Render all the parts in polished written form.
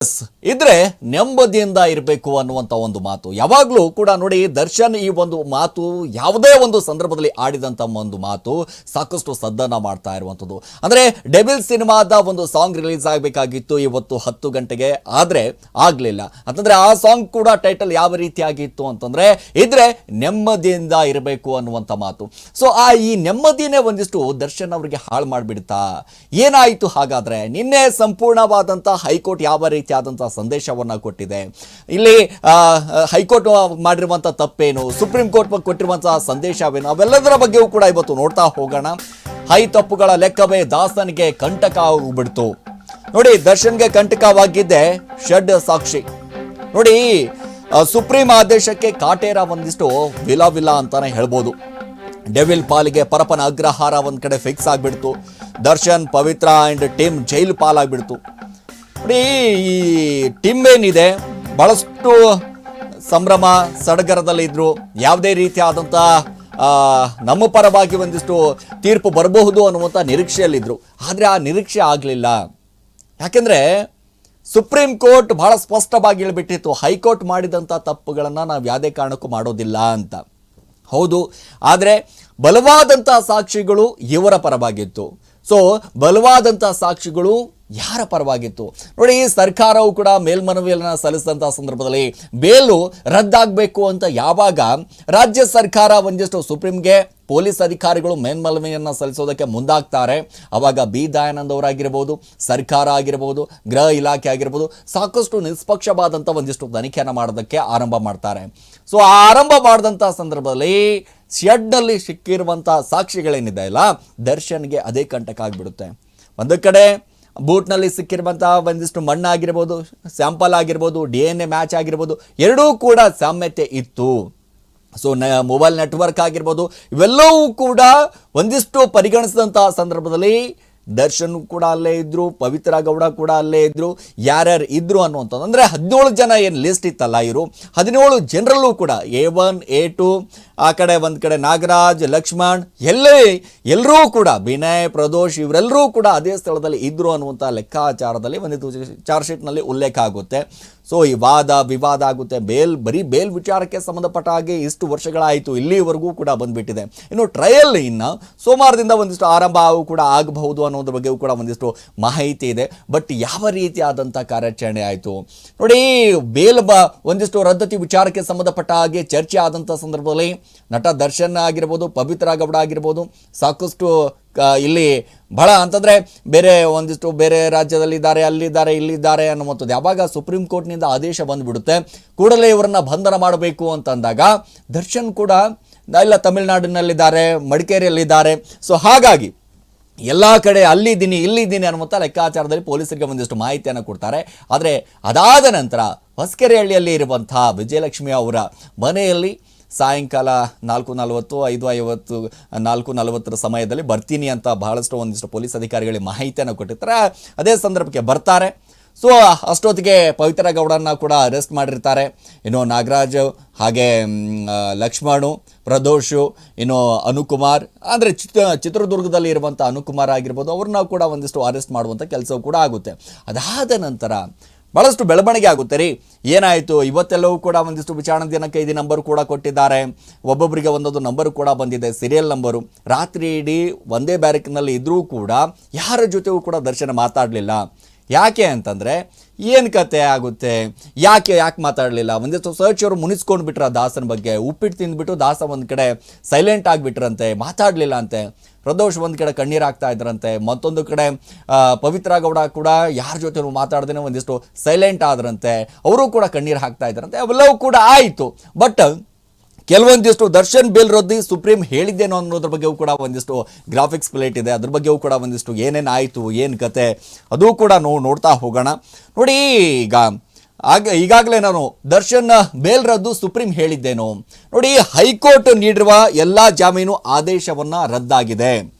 ಇದ್ರೆ ನೆಮ್ಮದಿಯಿಂದ ಇರಬೇಕು ಅನ್ನುವಂಥ ಒಂದು ಮಾತು ಯಾವಾಗಲೂ ಕೂಡ ನೋಡಿ. ದರ್ಶನ್ ಈ ಒಂದು ಮಾತು ಯಾವುದೇ ಒಂದು ಸಂದರ್ಭದಲ್ಲಿ ಆಡಿದಂಥ ಒಂದು ಮಾತು ಸಾಕಷ್ಟು ಸದ್ದನ್ನ ಮಾಡ್ತಾ ಇರುವಂಥದ್ದು. ಅಂದರೆ ಡೆವಿಲ್ ಸಿನಿಮಾದ ಒಂದು ಸಾಂಗ್ ರಿಲೀಸ್ ಆಗಬೇಕಾಗಿತ್ತು ಇವತ್ತು 10 ಗಂಟೆಗೆ, ಆದರೆ ಆಗಲಿಲ್ಲ. ಅಂತಂದ್ರೆ ಆ ಸಾಂಗ್ ಕೂಡ ಟೈಟಲ್ ಯಾವ ರೀತಿಯಾಗಿತ್ತು ಅಂತಂದ್ರೆ ಇದ್ರೆ ನೆಮ್ಮದಿಯಿಂದ ಇರಬೇಕು ಅನ್ನುವಂಥ ಮಾತು. ಸೊ ಈ ನೆಮ್ಮದಿನೇ ಒಂದಿಷ್ಟು ದರ್ಶನ್ ಅವರಿಗೆ ಹಾಳು ಮಾಡಿಬಿಡ್ತಾ. ಏನಾಯಿತು ಹಾಗಾದ್ರೆ? ನಿನ್ನೆ ಸಂಪೂರ್ಣವಾದಂಥ ಹೈಕೋರ್ಟ್ ಯಾವ ರೀತಿ ಆದಂತಹ ಸಂದೇಶವನ್ನ ಕೊಟ್ಟಿದೆ, ಇಲ್ಲಿ ಹೈಕೋರ್ಟ್ ಮಾಡಿರುವಂತ ತಪ್ಪೇನು, ಸುಪ್ರೀಂ ಕೋರ್ಟ್ ಕೊಟ್ಟಿರುವಂತಹ ಸಂದೇಶವೇನು, ಅವೆಲ್ಲದರ ಬಗ್ಗೆಯೂ ಕೂಡ ಇವತ್ತು ನೋಡ್ತಾ ಹೋಗೋಣ. ಹೈ ತಪ್ಪುಗಳ ಲೆಕ್ಕವೇ ದಾಸನಿಗೆ ಕಂಟಕ ಆಗ್ಬಿಡ್ತು. ನೋಡಿ, ದರ್ಶನ್ಗೆ ಕಂಟಕವಾಗಿದ್ದೆ ಷಡ್ ಸಾಕ್ಷಿ. ನೋಡಿ, ಸುಪ್ರೀಂ ಆದೇಶಕ್ಕೆ ಕಾಟೇರ ಒಂದಿಷ್ಟು ವಿಲ ಅಂತಾನೆ ಹೇಳ್ಬೋದು. ಡೆವಿಲ್ ಪಾಲಿಗೆ ಪರಪನ ಅಗ್ರಹಾರ ಒಂದ್ ಕಡೆ ಫಿಕ್ಸ್ ಆಗ್ಬಿಡ್ತು. ದರ್ಶನ್, ಪವಿತ್ರ ಅಂಡ್ ಟೀಮ್ ಜೈಲು ಪಾಲಾಗ್ಬಿಡ್ತು. ನೋಡಿ, ಈ ಟೀಮ್ ಏನಿದೆ ಬಹಳಷ್ಟು ಸಂಭ್ರಮ ಸಡಗರದಲ್ಲಿ ಇದ್ರು. ಯಾವುದೇ ರೀತಿಯಾದಂಥ ನಮ್ಮ ಪರವಾಗಿ ಒಂದಿಷ್ಟು ತೀರ್ಪು ಬರಬಹುದು ಅನ್ನುವಂಥ ನಿರೀಕ್ಷೆಯಲ್ಲಿದ್ದರು. ಆದರೆ ಆ ನಿರೀಕ್ಷೆ ಆಗಲಿಲ್ಲ. ಯಾಕೆಂದರೆ ಸುಪ್ರೀಂ ಕೋರ್ಟ್ ಬಹಳ ಸ್ಪಷ್ಟವಾಗಿ ಹೇಳಿಬಿಟ್ಟಿತ್ತು, ಹೈಕೋರ್ಟ್ ಮಾಡಿದಂಥ ತಪ್ಪುಗಳನ್ನು ನಾವು ಯಾವುದೇ ಕಾರಣಕ್ಕೂ ಮಾಡೋದಿಲ್ಲ ಅಂತ. ಹೌದು, ಆದರೆ ಬಲವಾದಂಥ ಸಾಕ್ಷಿಗಳು ಇವರ ಪರವಾಗಿತ್ತು. ಸೊ ಬಲವಾದಂಥ ಸಾಕ್ಷಿಗಳು ಯಾರ ಪರವಾಗಿತ್ತು? ನೋಡಿ, ಸರ್ಕಾರವು ಕೂಡ ಮೇಲ್ಮನವಿಯನ್ನು ಸಲ್ಲಿಸಿದಂಥ ಸಂದರ್ಭದಲ್ಲಿ ಬೇಲು ರದ್ದಾಗಬೇಕು ಅಂತ ಯಾವಾಗ ರಾಜ್ಯ ಸರ್ಕಾರ ಒಂದಿಷ್ಟು ಸುಪ್ರೀಂಗೆ ಪೊಲೀಸ್ ಅಧಿಕಾರಿಗಳು ಮೇಲ್ಮನವಿಯನ್ನು ಸಲ್ಲಿಸೋದಕ್ಕೆ ಮುಂದಾಗ್ತಾರೆ, ಅವಾಗ ಬಿ ದಯಾನಂದ್ ಅವರಾಗಿರ್ಬೋದು, ಸರ್ಕಾರ ಆಗಿರ್ಬೋದು, ಗೃಹ ಇಲಾಖೆ ಆಗಿರ್ಬೋದು, ಸಾಕಷ್ಟು ನಿಷ್ಪಕ್ಷವಾದಂಥ ಒಂದಿಷ್ಟು ತನಿಖೆಯನ್ನು ಮಾಡೋದಕ್ಕೆ ಆರಂಭ ಮಾಡ್ತಾರೆ. ಸೊ ಆ ಆರಂಭ ಮಾಡಿದಂಥ ಸಂದರ್ಭದಲ್ಲಿ ಶೆಡ್ನಲ್ಲಿ ಸಿಕ್ಕಿರುವಂಥ ಸಾಕ್ಷಿಗಳೇನಿದೆ ಅಲ್ಲ, ದರ್ಶನ್ಗೆ ಅದೇ ಕಂಟಕ ಆಗಿಬಿಡುತ್ತೆ. ಒಂದು ಕಡೆ ಬೂಟ್ನಲ್ಲಿ ಸಿಕ್ಕಿರುವಂಥ ಒಂದಿಷ್ಟು ಮಣ್ಣಾಗಿರ್ಬೋದು, ಸ್ಯಾಂಪಲ್ ಆಗಿರ್ಬೋದು, DNA ಮ್ಯಾಚ್ ಆಗಿರ್ಬೋದು, ಎರಡೂ ಕೂಡ ಸಾಮ್ಯತೆ ಇತ್ತು. ಸೊ ಮೊಬೈಲ್ ನೆಟ್ವರ್ಕ್ ಆಗಿರ್ಬೋದು, ಇವೆಲ್ಲವೂ ಕೂಡ ಒಂದಿಷ್ಟು ಪರಿಗಣಿಸಿದಂಥ ಸಂದರ್ಭದಲ್ಲಿ ದರ್ಶನ್ ಕೂಡ ಅಲ್ಲೇ ಇದ್ರು, ಪವಿತ್ರ ಗೌಡ ಕೂಡ ಅಲ್ಲೇ ಇದ್ರು. ಯಾರ್ಯಾರು ಇದ್ರು ಅನ್ನುವಂಥದ್ದು ಅಂದರೆ 17 ಜನ ಏನು ಲಿಸ್ಟ್ ಇತ್ತಲ್ಲ, ಇವರು 17 ಜನರಲ್ಲೂ ಕೂಡ A1 A2 ಆ ಕಡೆ ಒಂದು ಕಡೆ ನಾಗರಾಜ್, ಲಕ್ಷ್ಮಣ್, ಎಲ್ಲರೂ ಕೂಡ ವಿನಯ್, ಪ್ರದೋಷ್ ಇವರೆಲ್ಲರೂ ಕೂಡ ಅದೇ ಸ್ಥಳದಲ್ಲಿ ಇದ್ರು ಅನ್ನುವಂಥ ಲೆಕ್ಕಾಚಾರದಲ್ಲಿ ಒಂದು ಚಾರ್ಜ್ ಶೀಟ್ನಲ್ಲಿ ಉಲ್ಲೇಖ ಆಗುತ್ತೆ. ಸೊ ಈ ವಾದ ವಿವಾದ ಆಗುತ್ತೆ. ಬರೀ ಬೇಲ್ ವಿಚಾರಕ್ಕೆ ಸಂಬಂಧಪಟ್ಟ ಹಾಗೆ ಇಷ್ಟು ವರ್ಷಗಳಾಯಿತು, ಇಲ್ಲಿವರೆಗೂ ಕೂಡ ಬಂದ್ಬಿಟ್ಟಿದೆ. ಇನ್ನು ಟ್ರಯಲ್ ಇನ್ನು ಸೋಮವಾರದಿಂದ ಒಂದಿಷ್ಟು ಆರಂಭ ಕೂಡ ಆಗಬಹುದು ಅನ್ನೋದ್ರ ಬಗ್ಗೆಯೂ ಕೂಡ ಒಂದಿಷ್ಟು ಮಾಹಿತಿ ಇದೆ. ಬಟ್ ಯಾವ ರೀತಿಯಾದಂಥ ಕಾರ್ಯಾಚರಣೆ ಆಯಿತು ನೋಡಿ, ಬೇಲ್ ಒಂದಿಷ್ಟು ರದ್ದತಿ ವಿಚಾರಕ್ಕೆ ಸಂಬಂಧಪಟ್ಟ ಹಾಗೆ ಚರ್ಚೆ ಆದಂಥ ಸಂದರ್ಭದಲ್ಲಿ ನಟ ದರ್ಶನ್ ಆಗಿರ್ಬೋದು, ಪವಿತ್ರ ಗೌಡ ಆಗಿರ್ಬೋದು, ಸಾಕಷ್ಟು ಇಲ್ಲಿ ಬಹಳ ಅಂತಂದರೆ ಬೇರೆ ರಾಜ್ಯದಲ್ಲಿದ್ದಾರೆ, ಅಲ್ಲಿದ್ದಾರೆ, ಇಲ್ಲಿದ್ದಾರೆ ಅನ್ನುವಂಥದ್ದು. ಯಾವಾಗ ಸುಪ್ರೀಂ ಕೋರ್ಟ್ನಿಂದ ಆದೇಶ ಬಂದುಬಿಡುತ್ತೆ, ಕೂಡಲೇ ಇವರನ್ನ ಬಂಧನ ಮಾಡಬೇಕು ಅಂತಂದಾಗ ದರ್ಶನ್ ಕೂಡ ಇಲ್ಲ ತಮಿಳುನಾಡಿನಲ್ಲಿದ್ದಾರೆ, ಮಡಿಕೇರಿಯಲ್ಲಿದ್ದಾರೆ. ಸೊ ಹಾಗಾಗಿ ಎಲ್ಲ ಕಡೆ ಇಲ್ಲಿದ್ದೀನಿ ಅನ್ನುವಂಥ ಲೆಕ್ಕಾಚಾರದಲ್ಲಿ ಪೊಲೀಸರಿಗೆ ಒಂದಿಷ್ಟು ಮಾಹಿತಿಯನ್ನು ಕೊಡ್ತಾರೆ. ಆದರೆ ಅದಾದ ನಂತರ ಹೊಸಕೆರೆಹಳ್ಳಿಯಲ್ಲಿ ಇರುವಂಥ ವಿಜಯಲಕ್ಷ್ಮಿ ಅವರ ಮನೆಯಲ್ಲಿ ಸಾಯಂಕಾಲ 4:40, 5:50, 4:40 ಸಮಯದಲ್ಲಿ ಬರ್ತೀನಿ ಅಂತ ಬಹಳಷ್ಟು ಒಂದಿಷ್ಟು ಪೊಲೀಸ್ ಅಧಿಕಾರಿಗಳಿಗೆ ಮಾಹಿತಿಯನ್ನು ಕೊಟ್ಟಿರ್ತಾರೆ. ಅದೇ ಸಂದರ್ಭಕ್ಕೆ ಬರ್ತಾರೆ. ಸೊ ಅಷ್ಟೊತ್ತಿಗೆ ಪವಿತ್ರ ಗೌಡನ್ನ ಕೂಡ ಅರೆಸ್ಟ್ ಮಾಡಿರ್ತಾರೆ. ಇನ್ನು ನಾಗರಾಜ್, ಹಾಗೆ ಲಕ್ಷ್ಮಣು, ಪ್ರದೋಷು, ಇನ್ನು ಅನುಕುಮಾರ್, ಅಂದರೆ ಚಿತ್ರದುರ್ಗದಲ್ಲಿ ಇರುವಂಥ ಅನುಕುಮಾರ್ ಆಗಿರ್ಬೋದು, ಅವ್ರನ್ನ ಕೂಡ ಒಂದಿಷ್ಟು ಅರೆಸ್ಟ್ ಮಾಡುವಂಥ ಕೆಲಸವೂ ಕೂಡ ಆಗುತ್ತೆ. ಅದಾದ ನಂತರ ಭಾಳಷ್ಟು ಬೆಳವಣಿಗೆ ಆಗುತ್ತೆ ರೀ. ಏನಾಯಿತು ಇವತ್ತೆಲ್ಲವೂ ಕೂಡ ಒಂದಿಷ್ಟು ವಿಚಾರಣಾ ದಿನಕ್ಕೆ ID ನಂಬರ್ ಕೂಡ ಕೊಟ್ಟಿದ್ದಾರೆ. ಒಬ್ಬೊಬ್ಬರಿಗೆ ಒಂದೊಂದು ನಂಬರು ಕೂಡ ಬಂದಿದೆ, ಸೀರಿಯಲ್ ನಂಬರು. ರಾತ್ರಿ ಇಡೀ ಒಂದೇ ಬ್ಯಾರಕ್ನಲ್ಲಿ ಇದ್ರೂ ಕೂಡ ಯಾರ ಜೊತೆಗೂ ಕೂಡ ದರ್ಶನ ಮಾತಾಡಲಿಲ್ಲ. ಯಾಕೆ ಅಂತಂದರೆ ಏನು ಕತೆ ಆಗುತ್ತೆ, ಯಾಕೆ ಮಾತಾಡಲಿಲ್ಲ? ಒಂದಿಷ್ಟು ಸರ್ಚ್ ಅವರು ಮುನಿಸ್ಕೊಂಡು ಬಿಟ್ರ ದಾಸನ ಬಗ್ಗೆ. ಉಪ್ಪಿಟ್ಟು ತಿಂದ್ಬಿಟ್ಟು ದಾಸ ಒಂದು ಕಡೆ ಸೈಲೆಂಟ್ ಆಗಿಬಿಟ್ರಂತೆ, ಮಾತಾಡಲಿಲ್ಲ ಅಂತೆ. ಪ್ರದೋಷ್ ಒಂದು ಕಡೆ ಕಣ್ಣೀರು ಹಾಕ್ತಾ ಇದ್ರಂತೆ. ಮತ್ತೊಂದು ಕಡೆ ಪವಿತ್ರ ಗೌಡ ಕೂಡ ಯಾರ ಜೊತೆ ಮಾತಾಡ್ದೇನೆ ಒಂದಿಷ್ಟು ಸೈಲೆಂಟ್ ಆದ್ರಂತೆ, ಅವರು ಕೂಡ ಕಣ್ಣೀರು ಹಾಕ್ತಾ ಇದ್ರಂತೆ. ಅವೆಲ್ಲವೂ ಕೂಡ ಆಯಿತು. ಬಟ್ ಕೆಲವೊಂದಿಷ್ಟು ದರ್ಶನ್ ಬೇಲ್ ರದ್ದು ಸುಪ್ರೀಂ ಹೇಳಿದ್ದೇನೋ ಅನ್ನೋದ್ರ ಬಗ್ಗೆಯೂ ಕೂಡ ಒಂದಿಷ್ಟು ಗ್ರಾಫಿಕ್ಸ್ ಪ್ಲೇಟ್ ಇದೆ. ಅದ್ರ ಬಗ್ಗೆಯೂ ಕೂಡ ಒಂದಿಷ್ಟು ಏನೇನು ಆಯಿತು, ಏನು ಕತೆ, ಅದು ಕೂಡ ನೋಡ್ತಾ ಹೋಗೋಣ. ನೋಡಿ, ಈಗಾಗಲೇ ನಾನು ದರ್ಶನ್ ಬೇಲ್ ರದ್ದು ಸುಪ್ರೀಂ ಹೇಳಿದ್ದೇನು ನೋಡಿ. ಹೈಕೋರ್ಟ್ ನೀಡಿರುವ ಎಲ್ಲ ಜಾಮೀನು ಆದೇಶವನ್ನು ರದ್ದಾಗಿದೆ.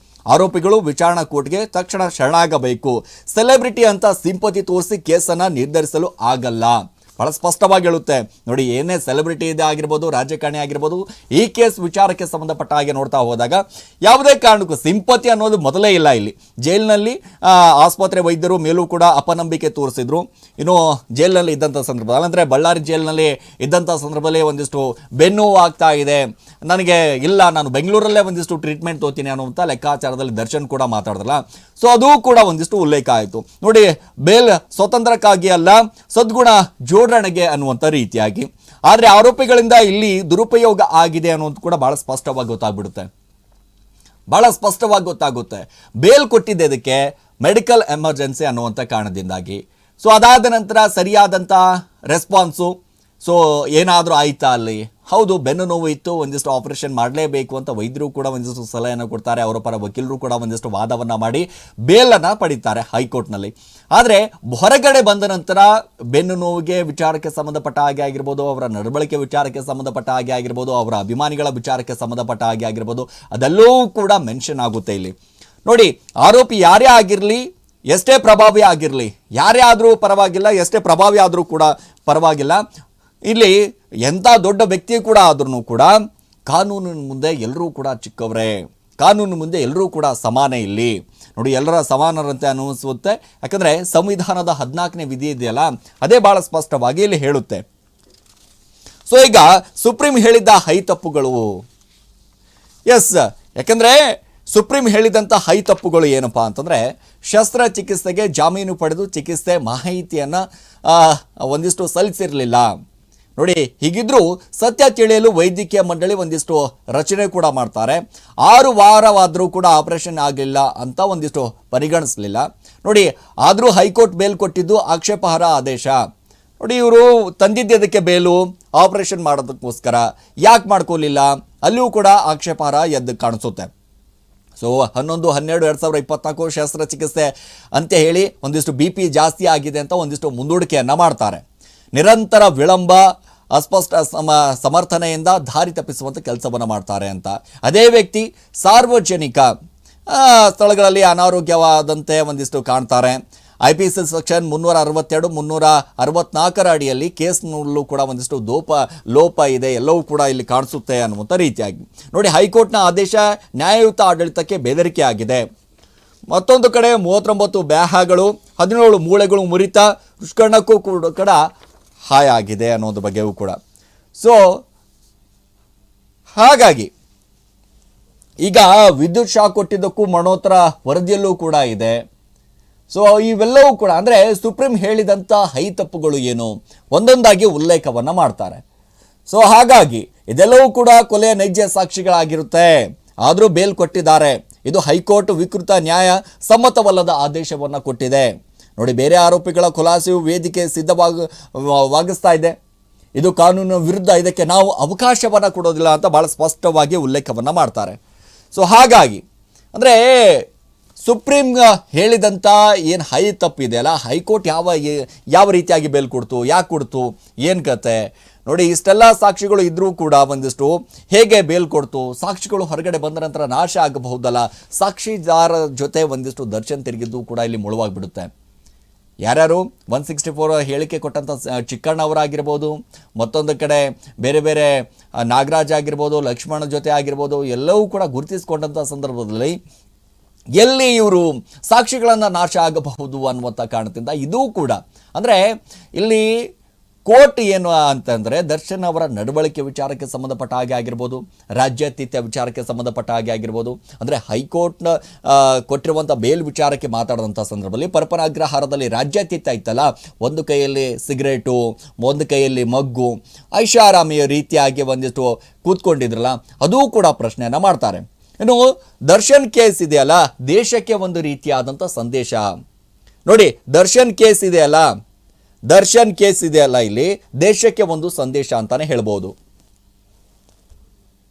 ಆರೋಪಿಗಳು ವಿಚಾರಣಾ ಕೋರ್ಟ್ಗೆ ತಕ್ಷಣ ಶರಣಾಗಬೇಕು. ಸೆಲೆಬ್ರಿಟಿ ಅಂತ ಸಿಂಪತಿ ತೋರಿಸಿ ಕೇಸನ್ನು ನಿರ್ಧರಿಸಲು ಆಗಲ್ಲ. ಬಹಳ ಸ್ಪಷ್ಟವಾಗಿ ಹೇಳುತ್ತೆ. ನೋಡಿ, ಏನೇ ಸೆಲೆಬ್ರಿಟಿ ಇದೆ ಆಗಿರ್ಬೋದು, ರಾಜಕಾರಣಿ ಆಗಿರ್ಬೋದು, ಈ ಕೇಸ್ ವಿಚಾರಕ್ಕೆ ಸಂಬಂಧಪಟ್ಟ ಹಾಗೆ ನೋಡ್ತಾ ಹೋದಾಗ ಯಾವುದೇ ಕಾರಣಕ್ಕೂ ಸಿಂಪತಿ ಅನ್ನೋದು ಮೊದಲೇ ಇಲ್ಲ. ಇಲ್ಲಿ ಜೈಲಿನಲ್ಲಿ ಆಸ್ಪತ್ರೆ ವೈದ್ಯರು ಮೇಲೂ ಕೂಡ ಅಪನಂಬಿಕೆ ತೋರಿಸಿದ್ರು. ಇನ್ನು ಜೈಲಿನಲ್ಲಿ ಇದ್ದಂಥ ಸಂದರ್ಭದಲ್ಲಿ, ಅಂದರೆ ಬಳ್ಳಾರಿ ಜೈಲಿನಲ್ಲಿ ಇದ್ದಂಥ ಸಂದರ್ಭದಲ್ಲಿ ಒಂದಿಷ್ಟು ಬೆನ್ನೋವು ಆಗ್ತಾ ಇದೆ, ನನಗೆ ಇಲ್ಲ, ನಾನು ಬೆಂಗಳೂರಲ್ಲೇ ಒಂದಿಷ್ಟು ಟ್ರೀಟ್ಮೆಂಟ್ ತೋತೀನಿ ಅನ್ನುವಂಥ ಲೆಕ್ಕಾಚಾರದಲ್ಲಿ ದರ್ಶನ್ ಕೂಡ ಮಾತಾಡಿದ್ರಲ್ಲ. ಸೊ ಅದು ಕೂಡ ಒಂದಿಷ್ಟು ಉಲ್ಲೇಖ ಆಯಿತು. ನೋಡಿ, ಬೇಲ್ ಸ್ವತಂತ್ರಕ್ಕಾಗಿ ಅಲ್ಲ, ಸದ್ಗುಣ ಜೋಡಣೆಗೆ ಅನ್ನುವಂಥ ರೀತಿಯಾಗಿ. ಆದರೆ ಆರೋಪಿಗಳಿಂದ ಇಲ್ಲಿ ದುರುಪಯೋಗ ಆಗಿದೆ ಅನ್ನೋದು ಕೂಡ ಬಹಳ ಸ್ಪಷ್ಟವಾಗಿ ಗೊತ್ತಾಗುತ್ತೆ. ಬೇಲ್ ಕೊಟ್ಟಿದ್ದೆ ಇದಕ್ಕೆ ಮೆಡಿಕಲ್ ಎಮರ್ಜೆನ್ಸಿ ಅನ್ನುವಂಥ ಕಾರಣದಿಂದಾಗಿ. ಸೊ ಅದಾದ ನಂತರ ಸರಿಯಾದಂಥ ರೆಸ್ಪಾನ್ಸು, ಸೊ ಏನಾದರೂ ಆಯ್ತಾ ಅಲ್ಲಿ? ಹೌದು, ಬೆನ್ನು ನೋವು ಇತ್ತು, ಒಂದಿಷ್ಟು ಆಪರೇಷನ್ ಮಾಡಲೇಬೇಕು ಅಂತ ವೈದ್ಯರು ಕೂಡ ಒಂದಿಷ್ಟು ಸಲಹೆಯನ್ನು ಕೊಡ್ತಾರೆ. ಅವರ ಪರ ವಕೀಲರು ಕೂಡ ಒಂದಿಷ್ಟು ವಾದವನ್ನು ಮಾಡಿ ಬೇಲನ್ನು ಪಡೀತಾರೆ ಹೈಕೋರ್ಟ್ನಲ್ಲಿ. ಆದರೆ ಹೊರಗಡೆ ಬಂದ ನಂತರ ಬೆನ್ನು ನೋವಿಗೆ ವಿಚಾರಕ್ಕೆ ಸಂಬಂಧಪಟ್ಟ ಹಾಗೆ ಆಗಿರ್ಬೋದು, ಅವರ ನಡವಳಿಕೆ ವಿಚಾರಕ್ಕೆ ಸಂಬಂಧಪಟ್ಟ ಹಾಗೆ ಆಗಿರ್ಬೋದು, ಅವರ ಅಭಿಮಾನಿಗಳ ವಿಚಾರಕ್ಕೆ ಸಂಬಂಧಪಟ್ಟ ಹಾಗೆ ಆಗಿರ್ಬೋದು, ಅದೆಲ್ಲವೂ ಕೂಡ ಮೆನ್ಷನ್ ಆಗುತ್ತೆ ಇಲ್ಲಿ. ನೋಡಿ, ಆರೋಪಿ ಯಾರೇ ಆಗಿರಲಿ, ಎಷ್ಟೇ ಪ್ರಭಾವಿ ಆಗಿರಲಿ, ಯಾರೇ ಆದರೂ ಪರವಾಗಿಲ್ಲ, ಎಷ್ಟೇ ಪ್ರಭಾವಿ ಆದರೂ ಕೂಡ ಪರವಾಗಿಲ್ಲ, ಇಲ್ಲಿ ಎಂಥ ದೊಡ್ಡ ವ್ಯಕ್ತಿ ಕೂಡ ಆದ್ರೂ ಕೂಡ ಕಾನೂನಿನ ಮುಂದೆ ಎಲ್ಲರೂ ಕೂಡ ಚಿಕ್ಕವರೇ, ಕಾನೂನು ಮುಂದೆ ಎಲ್ಲರೂ ಕೂಡ ಸಮಾನ. ಇಲ್ಲಿ ನೋಡಿ, ಎಲ್ಲರ ಸಮಾನರಂತೆ ಅನಿಸುತ್ತೆ. ಯಾಕಂದರೆ ಸಂವಿಧಾನದ 14ನೇ ವಿಧಿ ಇದೆಯಲ್ಲ, ಅದೇ ಭಾಳ ಸ್ಪಷ್ಟವಾಗಿ ಇಲ್ಲಿ ಹೇಳುತ್ತೆ. ಸೊ ಈಗ ಸುಪ್ರೀಂ ಹೇಳಿದ್ದ ಹೈ ತಪ್ಪುಗಳು, ಎಸ್, ಯಾಕಂದರೆ ಸುಪ್ರೀಂ ಹೇಳಿದಂಥ ಹೈ ತಪ್ಪುಗಳು ಏನಪ್ಪ ಅಂತಂದರೆ, ಶಸ್ತ್ರಚಿಕಿತ್ಸೆಗೆ ಜಾಮೀನು ಪಡೆದು ಚಿಕಿತ್ಸೆ ಮಾಹಿತಿಯನ್ನು ಒಂದಿಷ್ಟು ಸಲ್ಲಿಸಿರಲಿಲ್ಲ. ನೋಡಿ, ಹೀಗಿದ್ರೂ ಸತ್ಯ ತಿಳಿಯಲು ವೈದ್ಯಕೀಯ ಮಂಡಳಿ ಒಂದಿಷ್ಟು ರಚನೆ ಕೂಡ ಮಾಡ್ತಾರೆ. 6 ವಾರವಾದರೂ ಕೂಡ ಆಪರೇಷನ್ ಆಗಲಿಲ್ಲ ಅಂತ ಒಂದಿಷ್ಟು ಪರಿಗಣಿಸಲಿಲ್ಲ. ನೋಡಿ, ಆದರೂ ಹೈಕೋರ್ಟ್ ಬೇಲ್ ಕೊಟ್ಟಿದ್ದು ಆಕ್ಷೇಪಾರ್ಹ ಆದೇಶ. ನೋಡಿ, ಇವರು ತಂದಿದ್ದಕ್ಕೆ ಬೇಲು ಆಪರೇಷನ್ ಮಾಡೋದಕ್ಕೋಸ್ಕರ ಯಾಕೆ ಮಾಡ್ಕೋಲಿಲ್ಲ, ಅಲ್ಲಿಯೂ ಕೂಡ ಆಕ್ಷೇಪಾರ್ಹ ಎದ್ದು ಕಾಣಿಸುತ್ತೆ. ಸೊ 11/12/2024 ಶಸ್ತ್ರಚಿಕಿತ್ಸೆ ಅಂತ ಹೇಳಿ ಒಂದಿಷ್ಟು BP ಜಾಸ್ತಿ ಆಗಿದೆ ಅಂತ ಒಂದಿಷ್ಟು ಮುಂದೂಡಿಕೆಯನ್ನು ಮಾಡ್ತಾರೆ. ನಿರಂತರ ವಿಳಂಬ, ಅಸ್ಪಷ್ಟ ಸಮರ್ಥನೆಯಿಂದ ದಾರಿ ತಪ್ಪಿಸುವಂಥ ಕೆಲಸವನ್ನು ಮಾಡ್ತಾರೆ ಅಂತ. ಅದೇ ವ್ಯಕ್ತಿ ಸಾರ್ವಜನಿಕ ಸ್ಥಳಗಳಲ್ಲಿ ಅನಾರೋಗ್ಯವಾದಂತೆ ಒಂದಿಷ್ಟು ಕಾಣ್ತಾರೆ. IPC ಸೆಕ್ಷನ್ 362, 364 ಅಡಿಯಲ್ಲಿ ಕೇಸ್ನಲ್ಲೂ ಕೂಡ ಒಂದಿಷ್ಟು ಲೋಪ ಇದೆ, ಎಲ್ಲವೂ ಕೂಡ ಇಲ್ಲಿ ಕಾಣಿಸುತ್ತೆ ಅನ್ನುವಂಥ ರೀತಿಯಾಗಿ. ನೋಡಿ, ಹೈಕೋರ್ಟ್ನ ಆದೇಶ ನ್ಯಾಯಯುತ ಆಡಳಿತಕ್ಕೆ ಬೆದರಿಕೆ ಆಗಿದೆ. ಮತ್ತೊಂದು ಕಡೆ 39 ಬ್ಯಾಹಗಳು, 17 ಮೂಳೆಗಳು ಮುರಿತ, ದುಷ್ಕರ್ಣಕ್ಕೂ ಕೂಡ ಹಾಯ ಆಗಿದೆ ಅನ್ನೋದ್ರ ಬಗ್ಗೆಯೂ ಕೂಡ. ಸೊ ಹಾಗಾಗಿ ಈಗ ವಿದ್ಯುತ್ ಶಾಕ್ ಕೊಟ್ಟಿದ್ದಕ್ಕೂ ಮರಣೋತ್ತರ ವರದಿಯಲ್ಲೂ ಕೂಡ ಇದೆ. ಸೊ ಇವೆಲ್ಲವೂ ಕೂಡ ಅಂದರೆ ಸುಪ್ರೀಂ ಹೇಳಿದಂಥ ಹೈ ತಪ್ಪುಗಳು ಏನು ಒಂದೊಂದಾಗಿ ಉಲ್ಲೇಖವನ್ನು ಮಾಡ್ತಾರೆ. ಸೊ ಹಾಗಾಗಿ ಇದೆಲ್ಲವೂ ಕೂಡ ಕೊಲೆಯ ನೈಜ ಸಾಕ್ಷಿಗಳಾಗಿರುತ್ತೆ. ಆದರೂ ಬೇಲ್ ಕೊಟ್ಟಿದ್ದಾರೆ. ಇದು ಹೈಕೋರ್ಟ್ ವಿಕೃತ ನ್ಯಾಯ ಸಮ್ಮತವಲ್ಲದ ಆದೇಶವನ್ನು ಕೊಟ್ಟಿದೆ. ನೋಡಿ, ಬೇರೆ ಆರೋಪಿಗಳ ಖುಲಾಸೆಯು ವೇದಿಕೆ ಸಿದ್ಧವಾಗಿಸ್ತಾ ಇದೆ. ಇದು ಕಾನೂನು ವಿರುದ್ಧ, ಇದಕ್ಕೆ ನಾವು ಅವಕಾಶವನ್ನು ಕೊಡೋದಿಲ್ಲ ಅಂತ ಭಾಳ ಸ್ಪಷ್ಟವಾಗಿ ಉಲ್ಲೇಖವನ್ನು ಮಾಡ್ತಾರೆ. ಸೊ ಹಾಗಾಗಿ ಅಂದರೆ ಸುಪ್ರೀಂ ಹೇಳಿದಂಥ ಏನು ಹೈ ತಪ್ಪಿದೆಯಲ್ಲ, ಹೈಕೋರ್ಟ್ ಯಾವ ರೀತಿಯಾಗಿ ಬೇಲ್ ಕೊಡ್ತು, ಯಾಕೆ ಕೊಡ್ತು, ಏನು ಕತೆ. ನೋಡಿ, ಇಷ್ಟೆಲ್ಲ ಸಾಕ್ಷಿಗಳು ಇದ್ದರೂ ಕೂಡ ಒಂದಿಷ್ಟು ಹೇಗೆ ಬೇಲ್ ಕೊಡ್ತು, ಸಾಕ್ಷಿಗಳು ಹೊರಗಡೆ ಬಂದ ನಂತರ ನಾಶ ಆಗಬಹುದಲ್ಲ, ಸಾಕ್ಷಿದಾರ ಜೊತೆ ಒಂದಿಷ್ಟು ದರ್ಶನ್ ತಿರುಗಿದ್ದು ಕೂಡ ಇಲ್ಲಿ ಮುಳುವಾಗಿಬಿಡುತ್ತೆ. ಯಾರ್ಯಾರು 164 ಹೇಳಿಕೆ ಕೊಟ್ಟಂಥ ಚಿಕ್ಕಣ್ಣ ಅವರಾಗಿರ್ಬೋದು, ಮತ್ತೊಂದು ಕಡೆ ಬೇರೆ ಬೇರೆ ನಾಗರಾಜ್ ಆಗಿರ್ಬೋದು, ಲಕ್ಷ್ಮಣ ಜೊತೆ ಆಗಿರ್ಬೋದು, ಎಲ್ಲವೂ ಕೂಡ ಗುರುತಿಸಿಕೊಂಡಂಥ ಸಂದರ್ಭದಲ್ಲಿ ಎಲ್ಲಿ ಇವರು ಸಾಕ್ಷಿಗಳನ್ನು ನಾಶ ಆಗಬಹುದು ಅನ್ನುವಂಥ ಕಾರಣದಿಂದ ಇದೂ ಕೂಡ ಅಂದರೆ ಇಲ್ಲಿ ಕೋರ್ಟ್ ಏನು ಅಂತಂದರೆ ದರ್ಶನ್ ಅವರ ನಡವಳಿಕೆ ವಿಚಾರಕ್ಕೆ ಸಂಬಂಧಪಟ್ಟ ಹಾಗೆ ಆಗಿರ್ಬೋದು, ರಾಜ್ಯಾತೀತ ವಿಚಾರಕ್ಕೆ ಸಂಬಂಧಪಟ್ಟ ಹಾಗೆ ಆಗಿರ್ಬೋದು, ಅಂದರೆ ಹೈಕೋರ್ಟ್ನ ಕೊಟ್ಟಿರುವಂಥ ಬೇಲ್ ವಿಚಾರಕ್ಕೆ ಮಾತಾಡಿದಂಥ ಸಂದರ್ಭದಲ್ಲಿ ಪರಪರಾಗ್ರಹಾರದಲ್ಲಿ ರಾಜ್ಯಾತೀತ ಇತ್ತಲ್ಲ, ಒಂದು ಕೈಯಲ್ಲಿ ಸಿಗರೇಟು, ಒಂದು ಕೈಯಲ್ಲಿ ಮಗ್ಗು, ಐಷಾರಾಮಿಯ ರೀತಿಯಾಗಿ ಒಂದಿಷ್ಟು ಕೂತ್ಕೊಂಡಿದ್ರಲ್ಲ, ಅದೂ ಕೂಡ ಪ್ರಶ್ನೆಯನ್ನು ಮಾಡ್ತಾರೆ. ಇನ್ನು ದರ್ಶನ್ ಕೇಸ್ ಇದೆಯಲ್ಲ, ದೇಶಕ್ಕೆ ಒಂದು ರೀತಿಯಾದಂಥ ಸಂದೇಶ. ನೋಡಿ, ದರ್ಶನ್ ಕೇಸ್ ಇದೆಯಲ್ಲ ಇಲ್ಲಿ ದೇಶಕ್ಕೆ ಒಂದು ಸಂದೇಶ ಅಂತಾನೆ ಹೇಳ್ಬೋದು.